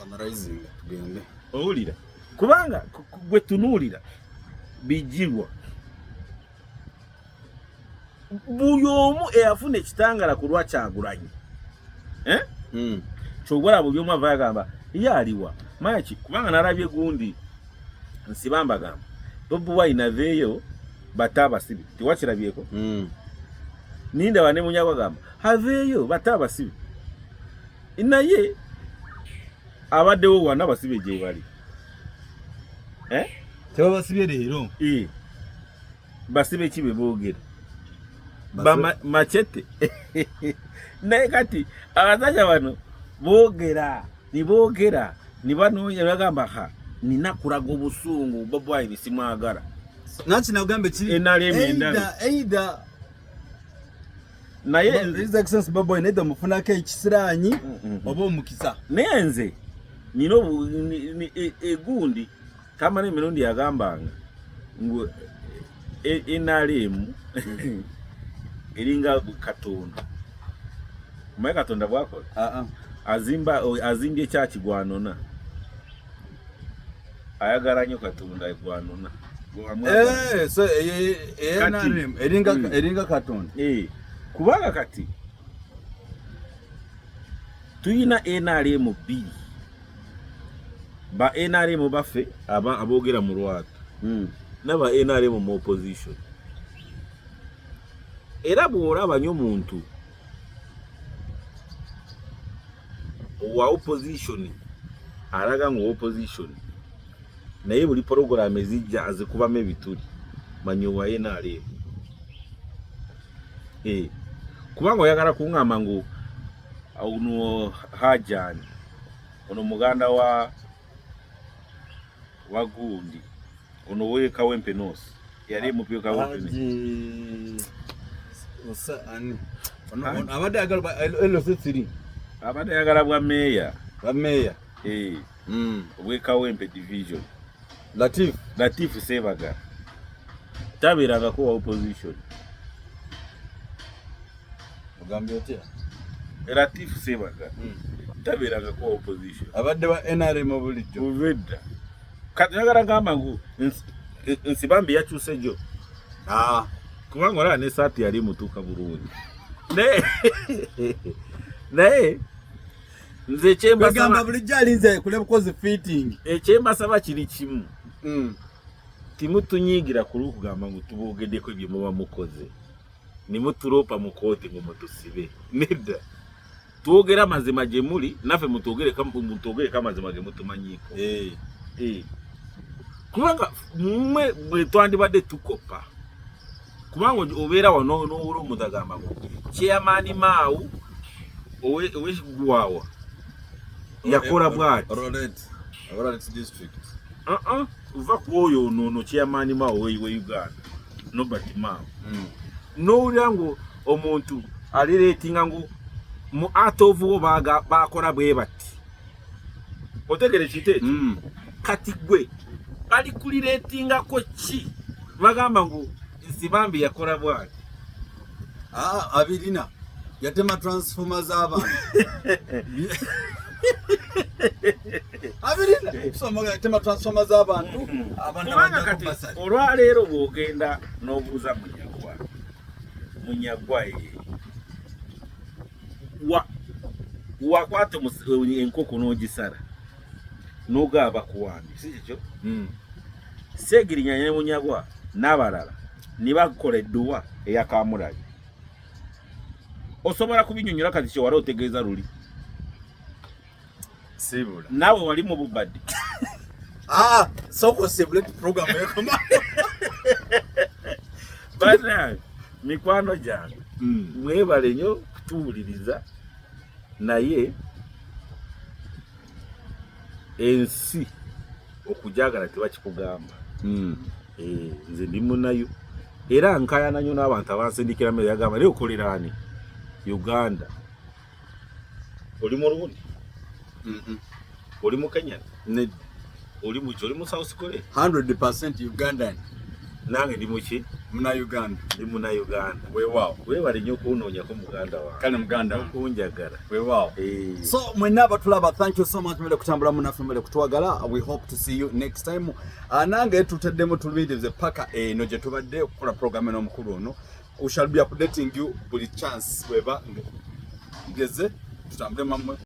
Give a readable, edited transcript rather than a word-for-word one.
summarizing tugende owulira kubanga gwe tunuulira bijirwa buli omu eyafuna ekitangala ku lwa Kyagulanyi kyogwala buli omu ava yagamba ye aliwa maki kubanga nalabye gundi nsibamba gamba Bobi Wine aveeyo batabasibi tiwakirabyeko ninda bane Munyagwa gamba aveeyo batabasibi naye abaddewo wana basibe gye bali tebabasibye leero basibe kibe boogera machete naye kati abasajja bano boogera nibanoonya bagamba ha nina kulaga obusungu Bobi Wine simwagala naki nagambe kiri either naye His Excellency Bobi Wine either mufunako ekisiranyi oba omukisa naye nze nina egundi kama n'emirundi yagambanga ngu NRM eringa Katonda mwe Katonda bwakola azimbye kyakigwanona ayagala nnyo Katonda egwanona so NRM eringa Katonda kubanga kati tuyina NRM bbiri ba NRM baffe aboogera mu lwatu naba NRM mu opposition era bw'olaba nnyo muntu wa opposition alaga ngu opposition naye buli program ezijja azikubamu ebituli manyo wa NRM kubanga oyagala kuŋŋamba ngu ono Hajani ono muganda wa gundi ono we Kawempe North yali mupyo Kawempe abadde yagala LC3 abadde yagala bwa meya we Kawempe division Latif Sebaga tabeeranga ko opposition ogambye otya Latif Sebaga tabeeranga ko opposition abadde wa NRM bulijjo uvedda kati yagala ngamba ngu nsibambi yakyuse jo kubanga olaba ne saati yali mutuuka bulungi naye nze kyembagamba bulijjo alinze kuleba kozi fitting ekyembasaba kiri kimu timutunyiigira ku lw'okugamba ngu tuboogeddeko bye muba mukoze nimutulopa mu kooti ngu mutusibe nedda twogera amazima gye muli naffe mutogereko amazima ge mutumanyiiko kubanga mmwe bwe twandibadde tukopa kubanga obeera wano n'owula omuntu agamba ngu chairman Mao ow'Egwawa yakola bw'ati Rolet district uva ku oyo ono chairman Mao we Uganda Nobert Mao n'owulira ngu omuntu alireetinga ngu mu art of war bakola bwe bati otegere kiteeki kati gwe bali kulireetingako ki bagamba ngu Nsibambi yakola bwati abirina yatema transformer z'abantu abirina somoga yatema transformer z'abantu kubanga kati olwaleero bw'ogenda n'obuuza Munyagwa wakwata enkoko n'ogisala n'ogaba kuwambi si kikyo Seegirinya ne Munyagwa n'abalala ne bakola edduwa eya Kamulali osobola kubinyonyola kati kye wali otegeeza luli sibula naawe wali mu bubadde soko separate program yakoma bana mikwano gyange mwebale nnyo kutuwuliriza naye ensi okujagala tebakikugamba nze ndi munayo era nkayana nnyo n'abantu abansindikira mmere yagamba naye okolera ani Uganda oli mu Lundi oli mu Kenya oli mu South Korea 100% Ugandan nange ndi muki muna Uganda ndi muna Uganda weewaawo weewale nnyo okunoonyako muganda wange kale muganda okunjagala weewaawo so mwenna abatulaba thank you so much mwele kutambula munaffe mwele kutwagala we hope to see you next time nange tutaddemu tulumirize paka eno gye tubadde okukola program eno omukulu ono we shall be updating you buli chance weba ngeze tutambule mamwe